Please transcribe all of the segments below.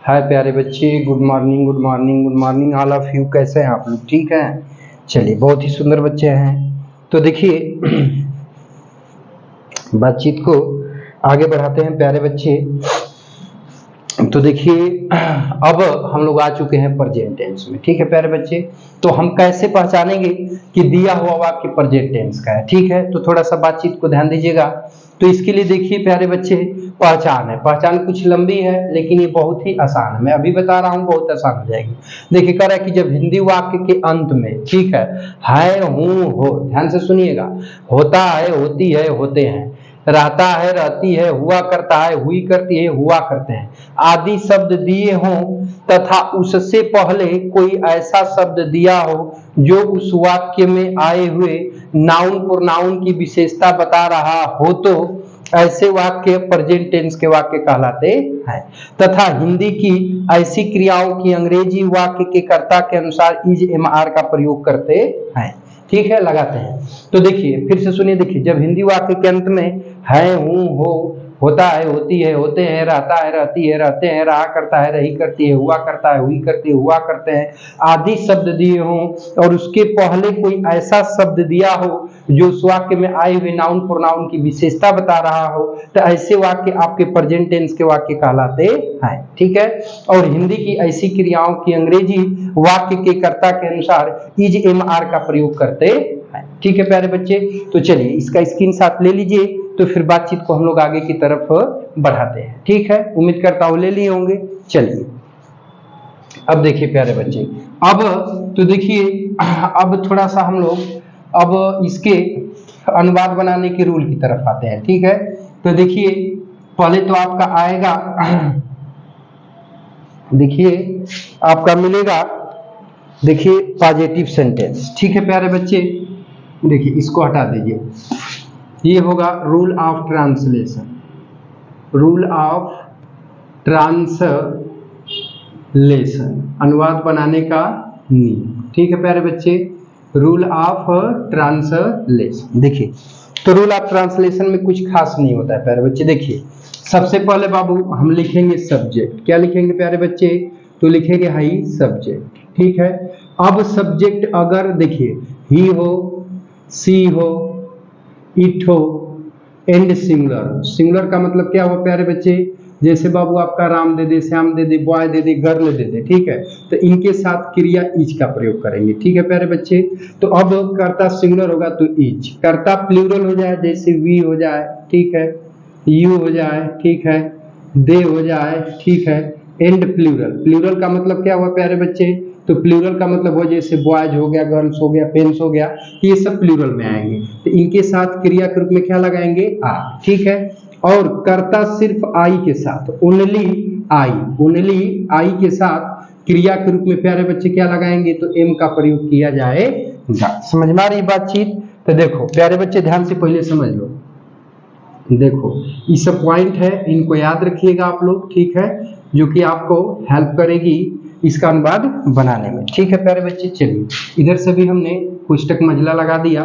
हाय प्यारे बच्चे, good morning good morning good morning all of you. कैसे हैं आप लोग? ठीक हैं। चलिए, बहुत ही सुंदर बच्चे हैं। तो देखिए बातचीत को आगे बढ़ाते हैं प्यारे बच्चे। तो देखिए अब हम लोग आ चुके हैं प्रेजेंट टेंस में। ठीक है प्यारे बच्चे, तो हम कैसे पहचानेंगे कि दिया हुआ वाक्य प्रेजेंट टेंस का है? ठीक है, तो थोड़ा सा बातचीत को ध्यान दीजिएगा। तो इसके लिए देखिए प्यारे बच्चे, पहचान है। पहचान कुछ लंबी है लेकिन ये बहुत ही आसान है। मैं अभी बता रहा हूँ, बहुत आसान हो जाएगी। देखिए कह रहा है कि जब हिंदी वाक्य के अंत में, ठीक है, हूँ, हो, ध्यान से सुनिएगा, होता है, होती है, होते हैं, रहता है, रहती है, हुआ करता है, हुई करती है, हुआ करते हैं आदि शब्द दिए हों तथा उससे पहले कोई ऐसा शब्द दिया हो जो उस वाक्य में आए हुए नाउन प्रोनाउन की विशेषता बता रहा हो, तो ऐसे वाक्य प्रेजेंट टेंस के वाक्य कहलाते हैं। तथा हिंदी की ऐसी क्रियाओं की अंग्रेजी वाक्य के कर्ता के अनुसार इज एम आर का प्रयोग करते हैं। ठीक है, लगाते हैं। तो देखिए फिर से सुनिए। देखिए जब हिंदी वाक्य के अंत में है, हूँ, हो, होता है, होती है, होते हैं, रहता है, रहती है, रहते हैं, रहा करता है, रही करती है, हुआ करता है, हुई करती है, हुआ करते हैं आदि शब्द दिए हों और उसके पहले कोई ऐसा शब्द दिया हो जो उस वाक्य में आए हुए नाउन प्रोनाउन की विशेषता बता रहा हो, तो ऐसे वाक्य आपके प्रेजेंट टेंस के वाक्य कहलाते हैं। ठीक है, और हिंदी की ऐसी क्रियाओं की अंग्रेजी वाक्य के कर्ता के अनुसार इज एम आर का प्रयोग करते हैं। ठीक है प्यारे बच्चे, तो चलिए इसका स्क्रीनशॉट ले लीजिए, तो फिर बातचीत को हम लोग आगे की तरफ बढ़ाते हैं। ठीक है, उम्मीद करता हूं ले लिए होंगे। चलिए अब देखिए प्यारे बच्चे, अब तो देखिए अब थोड़ा सा हम लोग अब इसके अनुवाद बनाने के रूल की तरफ आते हैं। ठीक है, तो देखिए पहले तो आपका आएगा, देखिए आपका मिलेगा, देखिए पॉजिटिव सेंटेंस। ठीक है प्यारे बच्चे, देखिए इसको हटा दीजिए, ये होगा rule of translation, rule of translation, अनुवाद बनाने का नियम। ठीक है प्यारे बच्चे, रूल ऑफ ट्रांसलेशन। देखिए तो रूल ऑफ ट्रांसलेशन में कुछ खास नहीं होता है प्यारे बच्चे। देखिए सबसे पहले बाबू हम लिखेंगे सब्जेक्ट। क्या लिखेंगे प्यारे बच्चे? तो लिखेंगे हाई सब्जेक्ट। ठीक है, अब सब्जेक्ट अगर देखिए ही हो, सी हो, इट हो, एंड सिंगुलर। सिंगुलर का मतलब क्या हुआ प्यारे बच्चे? जैसे बाबू आपका राम दे दे, श्याम दे दे, बॉय दे दे, गर्ल दे दे। ठीक है, तो इनके साथ क्रिया इज का प्रयोग करेंगे। ठीक है प्यारे बच्चे, तो अब कर्ता सिंगुलर होगा तो इज, कर्ता प्लूरल हो जाए जैसे वी हो जाए, ठीक है, यू हो जाए, ठीक है, दे हो जाए, ठीक है, एंड प्लूरल। प्लूरल का मतलब क्या हुआ प्यारे बच्चे? तो प्लूरल का मतलब हो जैसे बॉयज हो गया, गर्ल्स हो गया, पेन्स हो गया, ये सब प्लूरल में आएंगे। तो इनके साथ क्रिया के रूप में क्या लगाएंगे? आ। ठीक है, और कर्ता सिर्फ आई के साथ, ओनली आई, ओनली आई के साथ क्रिया के रूप में प्यारे बच्चे क्या लगाएंगे? तो एम का प्रयोग किया जाएगा। समझ में आ रही बातचीत? तो देखो प्यारे बच्चे ध्यान से पहले समझ लो, देखो ये सब पॉइंट है, इनको याद रखिएगा आप लोग। ठीक है, जो कि आपको हेल्प करेगी इसका अनुवाद बनाने में। ठीक है प्यारे बच्चे, चलिए इधर से भी हमने पुस्तक मंझला लगा दिया।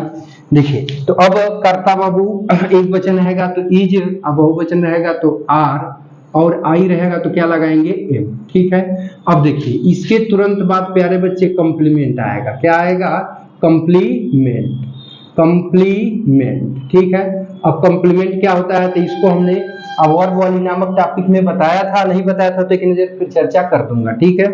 देखिए तो अब कर्ता बाबू एक वचन रहेगा तो इज, अब बहुवचन रहेगा तो आर, और आई रहेगा तो क्या लगाएंगे? एम। ठीक है, अब देखिए इसके तुरंत बाद प्यारे बच्चे कंप्लीमेंट आएगा। क्या आएगा? Complement, complement. ठीक है, अब कंप्लीमेंट क्या होता है? तो इसको हमने अब वर्ब वाली नामक टॉपिक में बताया था, नहीं बताया था तो एक नजर फिर चर्चा कर दूंगा। ठीक है,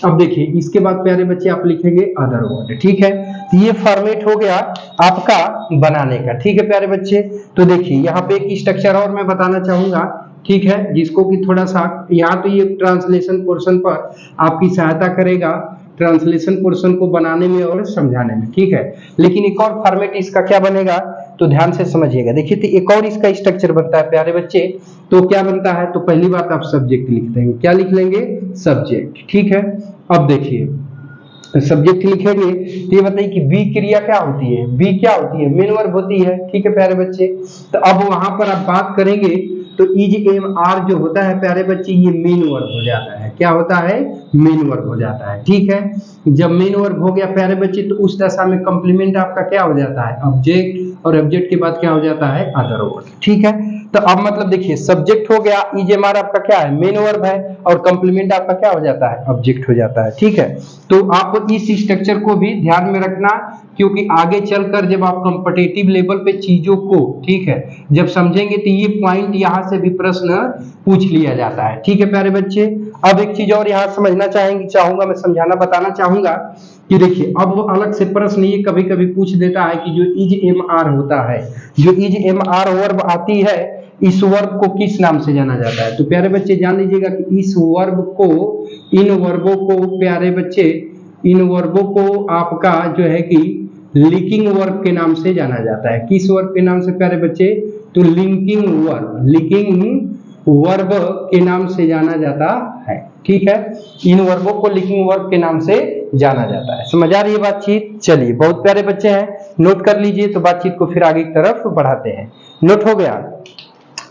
अब देखिए इसके बाद प्यारे बच्चे आप लिखेंगे अदर वर्ड। ठीक है, तो ये फॉर्मेट हो गया आपका बनाने का। ठीक है प्यारे बच्चे, तो देखिए यहाँ पे एक स्ट्रक्चर और मैं बताना चाहूंगा, ठीक है, जिसको कि थोड़ा सा यहाँ तो ये ट्रांसलेशन पोर्शन पर आपकी सहायता करेगा, ट्रांसलेशन पोर्शन को बनाने में और समझाने में। ठीक है, लेकिन एक और फॉर्मेट इसका क्या बनेगा तो ध्यान से समझिएगा। देखिए तो एक और इसका स्ट्रक्चर बनता है प्यारे बच्चे, तो क्या बनता है? तो पहली बात आप सब्जेक्ट लिख देंगे। क्या लिख लेंगे? सब्जेक्ट। ठीक है, अब देखिए सब्जेक्ट लिखेंगे तो ये बताइए कि बी क्रिया क्या होती है? बी क्या होती है? मेन वर्ब होती है। ठीक है प्यारे बच्चे, तो अब वहां पर आप बात करेंगे तो इज एम आर जो होता है प्यारे बच्चे, ये मेन वर्ब हो जाता है। क्या होता है? मेन वर्ब हो जाता है। ठीक है, जब मेन वर्ब हो गया प्यारे बच्चे तो उस दशा में कंप्लीमेंट आपका क्या हो जाता है? ऑब्जेक्ट, और ऑब्जेक्ट के बाद क्या हो जाता है? Other word. ठीक है, तो अब मतलब देखिए सब्जेक्ट हो गया, इज एम आर आपका क्या है, मेन वर्ब है, और कंप्लीमेंट आपका क्या हो जाता है, ऑब्जेक्ट हो जाता है। ठीक है, तो आप इस स्ट्रक्चर को भी ध्यान में रखना, क्योंकि आगे चलकर जब आप कॉम्पिटिटिव लेवल पे चीजों को, ठीक है, जब समझेंगे तो ये पॉइंट यहाँ से भी प्रश्न पूछ लिया जाता है। ठीक है प्यारे बच्चे, अब एक चीज और यहाँ समझना चाहूंगा, मैं समझाना बताना चाहूंगा कि देखिए अब वो अलग से प्रश्न ये कभी कभी पूछ देता है कि जो इज एम आर होता है, जो इज एम आर वर्ब आती है, इस वर्ब को किस नाम से जाना जाता है। तो प्यारे बच्चे जान लीजिएगा कि इस वर्ब को, इन वर्बों को प्यारे बच्चे, इन वर्बों को आपका जो है कि लिंकिंग वर्ब के नाम से जाना जाता है। किस वर्ब के नाम से प्यारे बच्चे, तो लिंकिंग वर्ब, लिंकिंग वर्ब के नाम से जाना जाता है। ठीक है, इन वर्बों को लिंकिंग वर्ब के नाम से जाना जाता है। समझ आ रही है बातचीत? चलिए बहुत प्यारे बच्चे हैं, नोट कर लीजिए, तो बातचीत को फिर आगे की तरफ बढ़ाते हैं। नोट हो गया?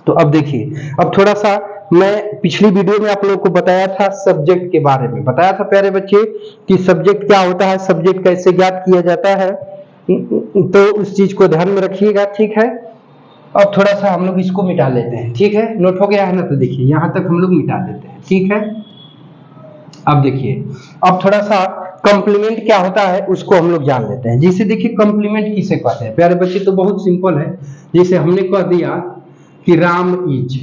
तो अब देखिए, अब थोड़ा सा मैं पिछली वीडियो में आप लोगों को बताया था सब्जेक्ट के बारे में, बताया था प्यारे बच्चे कि सब्जेक्ट क्या होता है, सब्जेक्ट कैसे ज्ञात किया जाता है, तो उस चीज को ध्यान में रखिएगा। ठीक है, अब थोड़ा सा हम लोग इसको मिटा लेते हैं। ठीक है, नोट हो गया है ना? तो देखिए यहां तक हम लोग मिटा देते हैं। ठीक है, अब देखिए, अब थोड़ा सा कॉम्प्लीमेंट क्या होता है उसको हम लोग जान लेते हैं। जैसे देखिए कॉम्प्लीमेंट किसे कहते हैं प्यारे बच्चे, तो बहुत सिंपल है। जैसे हमने कह दिया कि राम इज,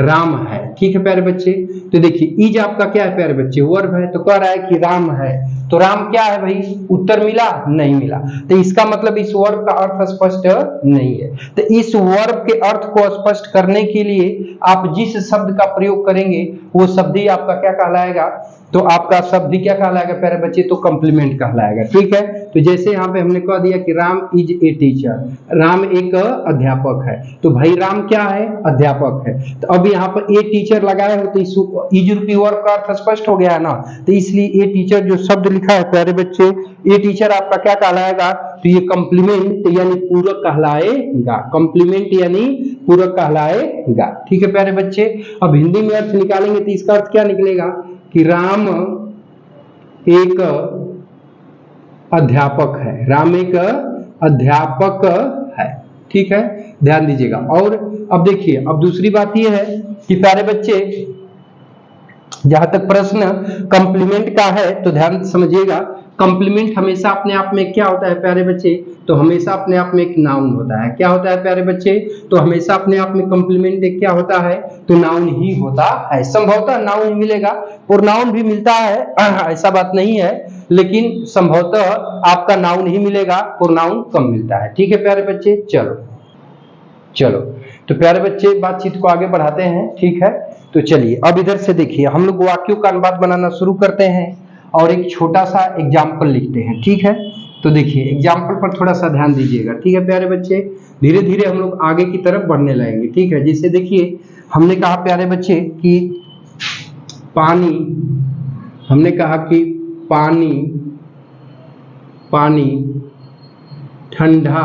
राम है। ठीक है प्यारे बच्चे, तो देखिए इज आपका क्या है प्यारे बच्चे, वर्ब है, तो कह रहा है कि राम है, तो राम क्या है भाई, उत्तर मिला नहीं मिला, तो इसका मतलब इस वर्ब का अर्थ स्पष्ट नहीं है। तो इस वर्ब के अर्थ को स्पष्ट करने के लिए आप जिस शब्द का प्रयोग करेंगे वो शब्द ही आपका क्या कहलाएगा, तो आपका शब्द ही क्या कहलाएगा प्यारे बच्चे, तो कॉम्प्लीमेंट कहलाएगा। ठीक है, तो जैसे यहाँ पे हमने कह दिया कि Ram is a teacher, Ram एक अध्यापक है, तो भाई राम क्या है, अध्यापक है। तो अब यहाँ पर ए टीचर लगाए हो तो इज रूपी वर्ब का अर्थ स्पष्ट हो गया है ना, तो इसलिए ए टीचर जो शब्द लिखा है प्यारे बच्चे, ए टीचर आपका क्या कहलाएगा, तो ये कॉम्प्लीमेंट यानी पूरक कहलाएगा, कॉम्प्लीमेंट यानी पूरक कहलाएगा। ठीक है प्यारे बच्चे, अब हिंदी में अर्थ निकालेंगे तो इसका अर्थ क्या निकलेगा कि राम एक अध्यापक है, राम एक अध्यापक है। ठीक है, ध्यान दीजिएगा। और अब देखिए, अब दूसरी बात यह है कि प्यारे बच्चे जहां तक प्रश्न कॉम्प्लीमेंट का है तो ध्यान समझिएगा, कॉम्प्लीमेंट हमेशा अपने आप में क्या होता है प्यारे बच्चे, तो हमेशा अपने आप में एक नाउन होता है। क्या होता है प्यारे बच्चे, तो हमेशा अपने आप में कॉम्प्लीमेंट एक क्या होता है, तो नाउन ही होता है। संभवतः नाउन ही मिलेगा, प्रोनाउन भी मिलता है, ऐसा बात नहीं है, लेकिन संभवतः आपका नाउन ही मिलेगा, प्रोनाउन कम मिलता है। ठीक है प्यारे बच्चे, चलो तो प्यारे बच्चे बातचीत को आगे बढ़ाते हैं। ठीक है, तो चलिए अब इधर से देखिए, हम लोग वाक्यों का अनुवाद बनाना शुरू करते हैं और एक छोटा सा एग्जाम्पल लिखते हैं। ठीक है, तो देखिए एग्जाम्पल पर थोड़ा सा ध्यान दीजिएगा। ठीक है प्यारे बच्चे, धीरे धीरे हम लोग आगे की तरफ बढ़ने लगेंगे। ठीक है, जैसे देखिए हमने कहा प्यारे बच्चे कि पानी, हमने कहा कि पानी ठंडा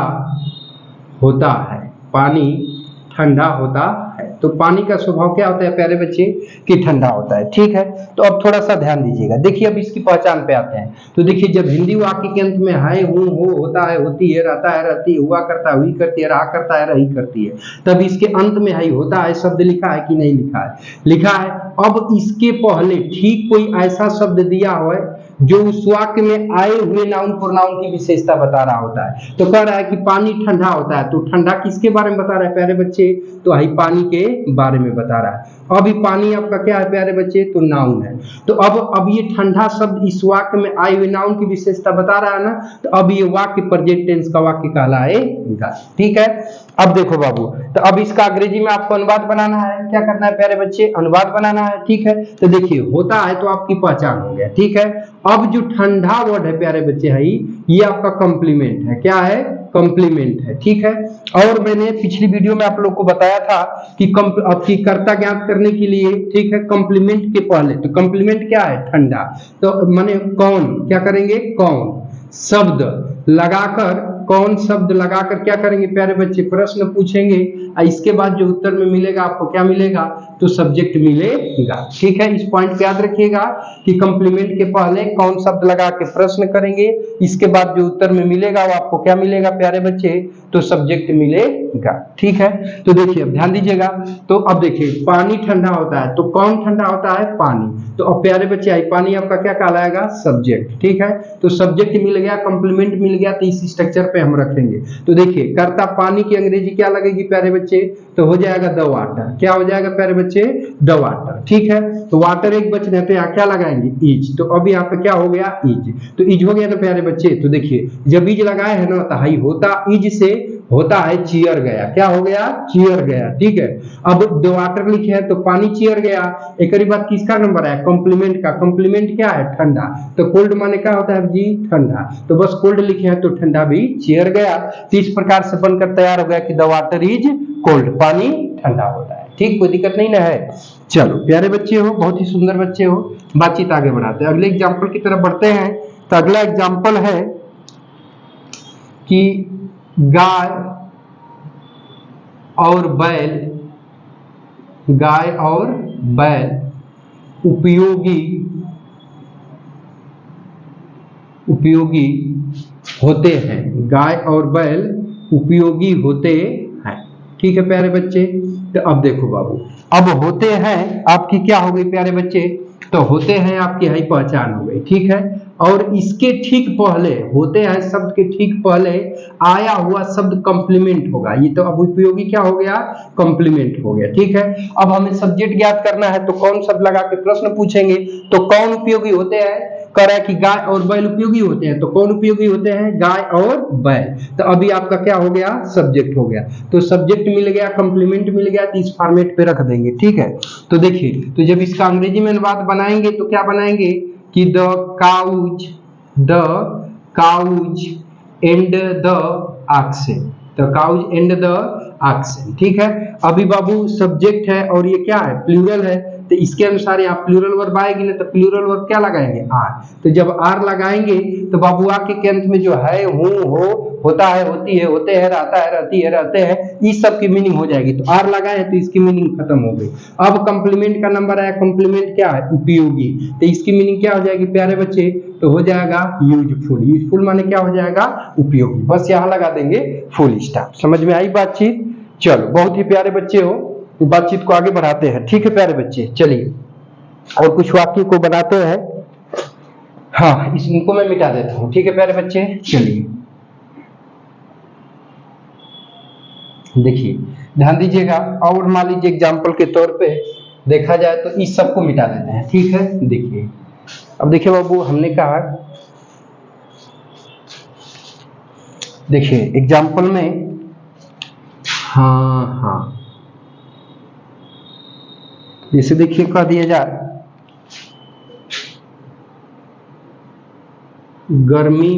होता है, पानी ठंडा होता है। तो पानी का स्वभाव क्या होता है प्यारे बच्चे, कि ठंडा होता है। ठीक है, तो अब थोड़ा सा ध्यान दीजिएगा। देखिए अब इसकी पहचान पे आते हैं। तो देखिए जब हिंदी वाक्य के अंत में है, हूँ, हो, होता है, होती है, रहता है, रहती है, हुआ करता है, हुई करती है, रहा करता है, रही करती है, तब इसके अंत में है, होता है शब्द लिखा है कि नहीं लिखा है, लिखा है। अब इसके पहले ठीक कोई ऐसा शब्द दिया हो जो उस वाक्य में आए हुए नाउन प्रोनाउन की विशेषता बता रहा होता है। तो कह रहा है कि पानी ठंडा होता है, तो ठंडा किसके बारे में बता रहा है प्यारे बच्चे, तो आई पानी के बारे में बता रहा है। अब ये पानी आपका क्या है प्यारे बच्चे, तो नाउन है। तो अब ये ठंडा शब्द इस वाक्य में आए हुए नाउन की विशेषता बता रहा है ना, तो अब ये वाक्य प्रेजेंट टेंस का वाक्य कहलाएगा। ठीक है, अब देखो बाबू, तो अब इसका अंग्रेजी में आपको अनुवाद बनाना है। क्या करना है प्यारे बच्चे, अनुवाद बनाना है। ठीक है, तो देखिए होता है तो आपकी पहचान हो गया। ठीक है, अब जो ठंडा वर्ड है प्यारे बच्चे है, ये आपका कॉम्प्लीमेंट है। क्या है, कॉम्प्लीमेंट है। ठीक है, और मैंने पिछली वीडियो में आप लोग को बताया था कि आपकी कर्ता ज्ञात करने के लिए, ठीक है, कॉम्प्लीमेंट के पहले, तो कॉम्प्लीमेंट क्या है, ठंडा, तो माने कौन, क्या करेंगे, कौन शब्द लगाकर कौन शब्द लगाकर क्या करेंगे प्यारे बच्चे, प्रश्न पूछेंगे और इसके बाद जो उत्तर में मिलेगा आपको क्या मिलेगा, तो सब्जेक्ट मिलेगा। ठीक है, इस पॉइंट पे याद रखिएगा कि कंप्लीमेंट के पहले कौन शब्द लगा के प्रश्न करेंगे, इसके बाद जो उत्तर में मिलेगा वो आपको क्या मिलेगा प्यारे बच्चे, तो सब्जेक्ट मिलेगा। ठीक है, तो देखिए अब ध्यान दीजिएगा। तो अब देखिए पानी ठंडा होता है, तो कौन ठंडा होता है, पानी। तो अब प्यारे बच्चे आई पानी आपका क्या कहलाएगा, सब्जेक्ट। ठीक है, तो सब्जेक्ट मिल गया, कंप्लीमेंट मिल गया, तो इस स्ट्रक्चर पे हम रखेंगे। तो देखिए कर्ता पानी की अंग्रेजी क्या लगेगी प्यारे बच्चे, तो हो जाएगा द वाटर। क्या हो जाएगा प्यारे बच्चे, द वाटर। ठीक है, तो वाटर एक बच रहे, तो यहाँ क्या लगाएंगे, इज। तो अब यहाँ पे क्या हो गया, इज। तो इज हो गया ना प्यारे बच्चे। तो देखिए जब इज लगाए है ना, तो हाई होता इज से होता है चीयर गया। क्या हो गया, चीयर गया। ठीक है, अब द वाटर लिखे हैं तो पानी चीयर गया। एक बात किसका नंबर है, कॉम्प्लीमेंट का। कॉम्प्लीमेंट क्या है, ठंडा। तो कोल्ड माने क्या होता है जी, ठंडा। तो बस कोल्ड लिखे हैं तो ठंडा भी चीयर गया। तो इस प्रकार से बनकर तैयार हो गया कि द वाटर इज कोल्ड, पानी ठंडा होता है। ठीक, कोई दिक्कत नहीं ना है। चलो प्यारे बच्चे हो, बहुत ही सुंदर बच्चे हो, बातचीत आगे बढ़ाते हैं, अगले एग्जाम्पल की तरफ बढ़ते हैं। तो अगला एग्जाम्पल है कि गाय और बैल, गाय और बैल उपयोगी होते हैं। गाय और बैल उपयोगी होते हैं। ठीक है प्यारे बच्चे, तो अब देखो बाबू, अब होते हैं आपकी क्या हो गई प्यारे बच्चे, तो होते हैं आपकी है पहचान हो गई। ठीक है, और इसके ठीक पहले, होते हैं शब्द के ठीक पहले आया हुआ शब्द कंप्लीमेंट होगा। ये तो अब उपयोगी क्या हो गया, कंप्लीमेंट हो गया। ठीक है, अब हमें सब्जेक्ट ज्ञात करना है, तो कौन शब्द लगा के प्रश्न पूछेंगे। तो कौन उपयोगी होते हैं, कह रहा है कि गाय और बैल उपयोगी होते हैं। तो कौन उपयोगी होते हैं, गाय और बैल। तो अभी आपका क्या हो गया, सब्जेक्ट हो गया। तो सब्जेक्ट मिल गया, कंप्लीमेंट मिल गया, तो इस फॉर्मेट पे रख देंगे। ठीक है, तो देखिए, तो जब इसका अंग्रेजी में अनुवाद बनाएंगे तो क्या बनाएंगे कि the cows and the oxen. The cows and the oxen. ठीक है, अभी बाबू सब्जेक्ट है और ये क्या है, प्लूरल है। तो इसके अनुसार यहाँ प्लूरल वर्ब आएगी ना, तो प्लूरल वर्ब क्या लगाएंगे, आर। तो जब आर लगाएंगे तो बाबू आके के अंत में जो है, हूँ, हो, होता है, होती है, होते हैं, रहता है, रहती है, रहते हैं, इस सब की मीनिंग हो जाएगी। तो आर लगाए तो इसकी मीनिंग खत्म हो गई। अब कंप्लीमेंट का नंबर आया, कंप्लीमेंट क्या है, उपयोगी। तो इसकी मीनिंग क्या हो जाएगी प्यारे बच्चे, तो हो जाएगा यूजफुल। यूजफुल माने क्या हो जाएगा, उपयोगी। बस यहाँ लगा देंगे फुल स्टॉप। समझ में आई बातचीत। चलो बहुत ही प्यारे बच्चे हो, बातचीत को आगे बढ़ाते हैं। ठीक है प्यारे बच्चे, चलिए और कुछ वाक्य को बनाते हैं। हाँ, इनको मैं मिटा देता हूँ। ठीक है प्यारे बच्चे, चलिए देखिए ध्यान दीजिएगा। और मान लीजिए एग्जाम्पल के तौर पे देखा जाए तो इस सब को मिटा देते हैं। ठीक है, देखिए अब देखिए बाबू, हमने कहा देखिए एग्जाम्पल में, हाँ जैसे देखिए कह दिया जाए, गर्मी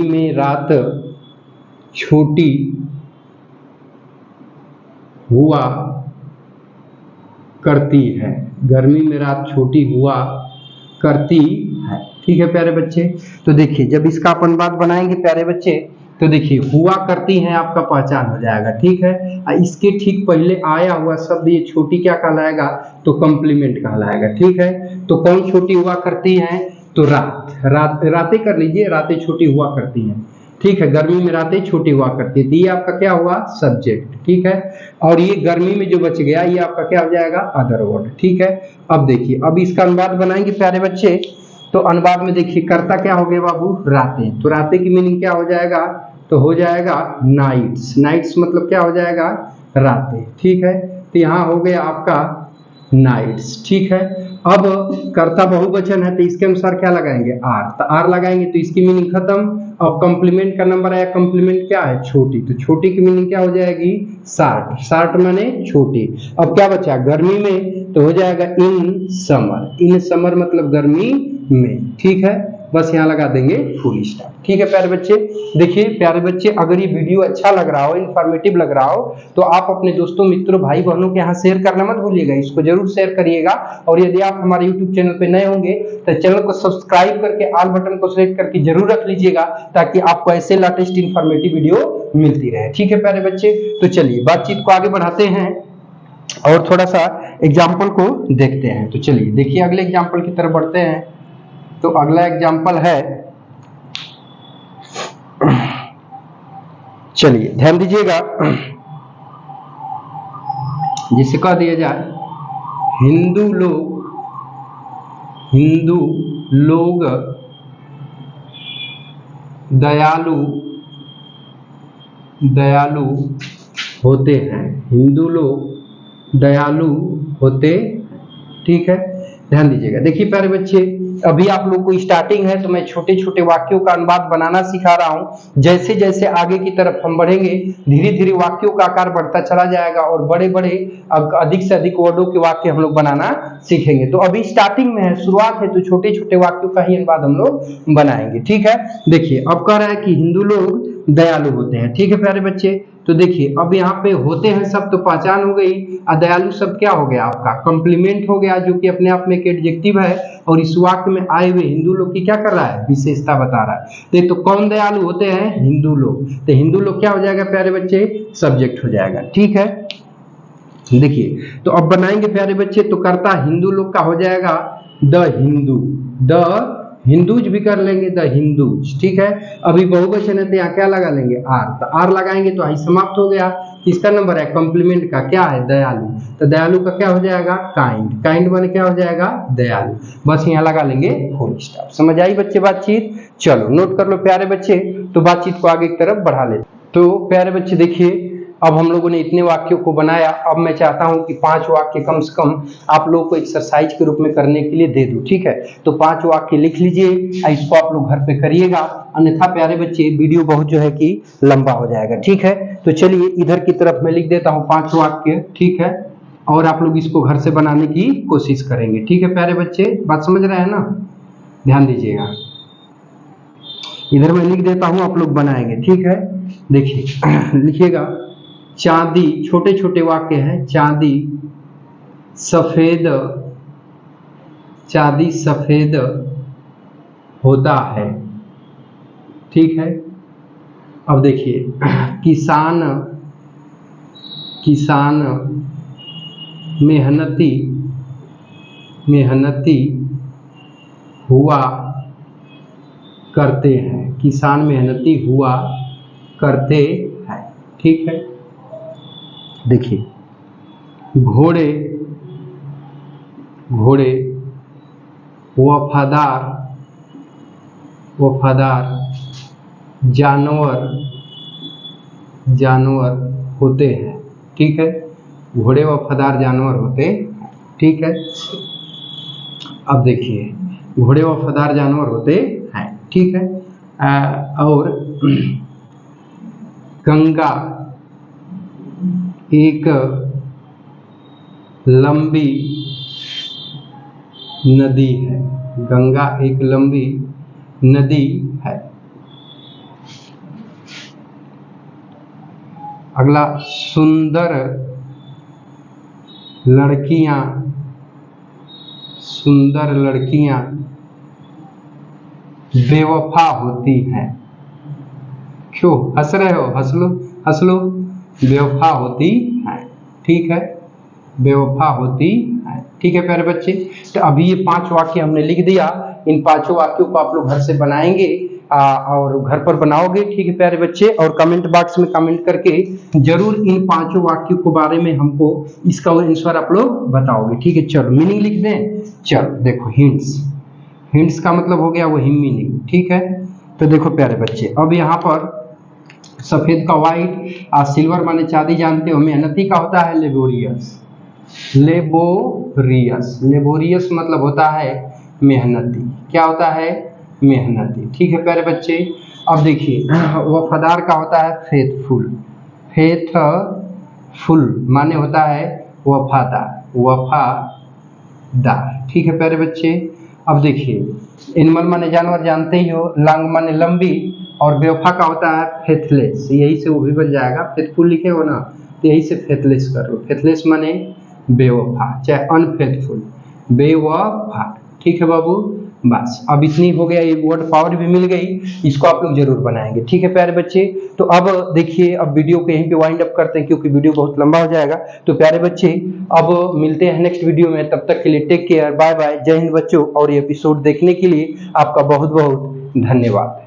में रात छोटी हुआ करती है। गर्मी में रात छोटी हुआ करती है। ठीक है प्यारे बच्चे, तो देखिए जब इसका अपन बात बनाएंगे प्यारे बच्चे, तो देखिए हुआ करती है आपका पहचान हो जाएगा। ठीक है, इसके ठीक पहले आया हुआ शब्द ये छोटी क्या कहलाएगा, तो कंप्लीमेंट कहलाएगा। ठीक है, तो कौन छोटी हुआ करती है, तो रातें कर लीजिए, रातें छोटी हुआ करती हैं। ठीक है, गर्मी में रातें छोटी हुआ करती है, तो ये आपका क्या हुआ, सब्जेक्ट। ठीक है, और ये गर्मी में जो बच गया ये आपका क्या हो जाएगा, अदर वर्ड। ठीक है, अब देखिए, अब इसका अनुवाद बनाएंगे प्यारे बच्चे। तो अनुवाद में देखिए कर्ता क्या हो गया बाबू, रातें। तो रातें की मीनिंग क्या हो जाएगा, तो हो जाएगा नाइट्स। नाइट्स मतलब क्या हो जाएगा, रातें। ठीक है, तो यहाँ हो गया आपका नाइट्स। ठीक है, अब कर्ता बहुवचन है तो इसके अनुसार क्या लगाएंगे, आर। तो आर लगाएंगे तो इसकी मीनिंग खत्म। अब कंप्लीमेंट का नंबर आया, कंप्लीमेंट क्या है, छोटी। तो छोटी की मीनिंग क्या हो जाएगी, शार्ट। शार्ट माने छोटी। अब क्या बचा, गर्मी में, तो हो जाएगा इन समर। इन समर मतलब गर्मी में। ठीक है, बस यहाँ लगा देंगे फुल स्टॉप। ठीक है प्यारे बच्चे। देखिए प्यारे बच्चे, अगर ये वीडियो अच्छा लग रहा हो, इन्फॉर्मेटिव लग रहा हो, तो आप अपने दोस्तों, मित्रों, भाई बहनों के यहाँ शेयर करना मत भूलिएगा। इसको जरूर शेयर करिएगा। और यदि आप हमारे यूट्यूब चैनल पे नए होंगे तो चैनल को सब्सक्राइब करके ऑल बटन को सेलेक्ट करके जरूर रख लीजिएगा, ताकि आपको ऐसे लेटेस्ट इन्फॉर्मेटिव वीडियो मिलती रहे। ठीक है प्यारे बच्चे, तो चलिए बातचीत को आगे बढ़ाते हैं और थोड़ा सा एग्जाम्पल को देखते हैं। तो चलिए देखिए अगले एग्जाम्पल की तरफ बढ़ते हैं। तो अगला एग्जाम्पल है, चलिए ध्यान दीजिएगा, जिसे कह दिया जाए हिंदू लोग दयालु होते हैं। हिंदू लोग दयालु होते। ठीक है, ध्यान दीजिएगा। देखिए प्यारे बच्चे, अभी आप लोग को स्टार्टिंग है तो मैं छोटे छोटे वाक्यों का अनुवाद बनाना सिखा रहा हूं। जैसे जैसे आगे की तरफ हम बढ़ेंगे, धीरे धीरे वाक्यों का आकार बढ़ता चला जाएगा और बड़े बड़े अधिक से अधिक वर्डों के वाक्य हम लोग बनाना सीखेंगे। तो अभी स्टार्टिंग में है, शुरुआत है, तो छोटे छोटे वाक्यों का ही अनुवाद हम लोग बनाएंगे। ठीक है, देखिए अब कह रहा है कि हिंदू लोग दयालु होते हैं। ठीक है प्यारे बच्चे, तो देखिए अब यहाँ पे होते हैं सब तो पहचान हो गई, और दयालु शब्द क्या हो गया आपका, कॉम्प्लीमेंट हो गया, जो कि अपने आप में एक एडजेक्टिव है और इस वाक्य में आए हुए हिंदू लोग की क्या कर रहा है, विशेषता बता रहा है। तो कौन दयालु होते हैं, हिंदू लोग। तो हिंदू लोग क्या हो जाएगा प्यारे बच्चे, सब्जेक्ट हो जाएगा। ठीक है, देखिए तो अब बनाएंगे प्यारे बच्चे, तो कर्ता हिंदू लोग का हो जाएगा द हिंदू, द हिंदूज भी कर लेंगे, द हिंदूज। ठीक है, अभी बहुवचन है तो यहाँ क्या लगा लेंगे, आर। तो आर लगाएंगे तो आई समाप्त हो गया। किसका नंबर है, कॉम्प्लीमेंट का, क्या है, दयालु। तो दयालु का क्या हो जाएगा, काइंड। काइंड माने क्या हो जाएगा, दयालु। बस यहाँ लगा लेंगे फुल स्टॉप। समझ आई बच्चे बातचीत। चलो नोट कर लो प्यारे बच्चे, तो बातचीत को आगे की तरफ बढ़ा ले। तो प्यारे बच्चे देखिए, अब हम लोगों ने इतने वाक्यों को बनाया। अब मैं चाहता हूं कि 5 वाक्य कम से कम आप लोगों को एक्सरसाइज के रूप में करने के लिए दे दूं। ठीक है, तो 5 वाक्य लिख लीजिए, इसको आप लोग घर पे करिएगा, अन्यथा प्यारे बच्चे वीडियो बहुत जो है कि लंबा हो जाएगा। ठीक है, तो चलिए इधर की तरफ मैं लिख देता हूँ 5 वाक्य। ठीक है, और आप लोग इसको घर से बनाने की कोशिश करेंगे। ठीक है प्यारे बच्चे, बात समझ रहे हैं ना, ध्यान दीजिएगा। इधर मैं लिख देता हूं, आप लोग बनाएंगे। ठीक है, देखिए लिखिएगा, चांदी, छोटे छोटे वाक्य हैं, चांदी सफेद होता है। ठीक है, अब देखिए, किसान मेहनती हुआ करते हैं। किसान मेहनती हुआ करते हैं। ठीक है, देखिए, घोड़े वफादार जानवर होते हैं। ठीक है, घोड़े वफादार जानवर होते हैं। ठीक है, अब देखिए, घोड़े वफादार जानवर होते हैं। ठीक है, और गंगा एक लंबी नदी है। गंगा एक लंबी नदी है। अगला, सुंदर लड़कियां बेवफा होती हैं। क्यों हंस रहे हो, हंस लो। बेवफा होती है। ठीक है, बेवफा होती है। ठीक है प्यारे बच्चे, तो अभी ये 5 वाक्य हमने लिख दिया। इन 5 वाक्यों को आप लोग घर से बनाएंगे और घर पर बनाओगे। ठीक है प्यारे बच्चे, और कमेंट बॉक्स में कमेंट करके जरूर इन 5 वाक्यों के बारे में हमको इसका आंसर आप लोग बताओगे। ठीक है, चलो मीनिंग लिख दें। चलो देखो, हिंट्स का मतलब हो गया वही मीनिंग। ठीक है, तो देखो प्यारे बच्चे, अब यहाँ पर सफेद का व्हाइट, सिल्वर माने चांदी जानते हो, मेहनती का होता है लेबोरियस मतलब होता है मेहनती। क्या होता है, मेहनती। ठीक है प्यारे बच्चे, अब देखिए, वफादार का होता है फेथफुल माने होता है वफादार। ठीक है प्यारे बच्चे, अब देखिए, एनिमल माने जानवर, जानते ही हो। लॉन्ग माने लंबी, और बेवफा का होता है फेथलेस, यही से वो भी बन जाएगा। फेथफुल लिखे हो ना, तो यही से फेथलेस कर लो। फेथलेस माने बेवफा, चाहे अनफेथफुल, बेवफा। ठीक है बाबू, बस अब इतनी हो गया, ये वर्ड पावर भी मिल गई, इसको आप लोग जरूर बनाएंगे। ठीक है प्यारे बच्चे, तो अब देखिए, अब वीडियो को यहीं पे वाइंड अप करते हैं क्योंकि वीडियो बहुत लंबा हो जाएगा। तो प्यारे बच्चे, अब मिलते हैं नेक्स्ट वीडियो में, तब तक के लिए टेक केयर, बाय बाय, जय हिंद बच्चों। और ये एपिसोड देखने के लिए आपका बहुत बहुत धन्यवाद।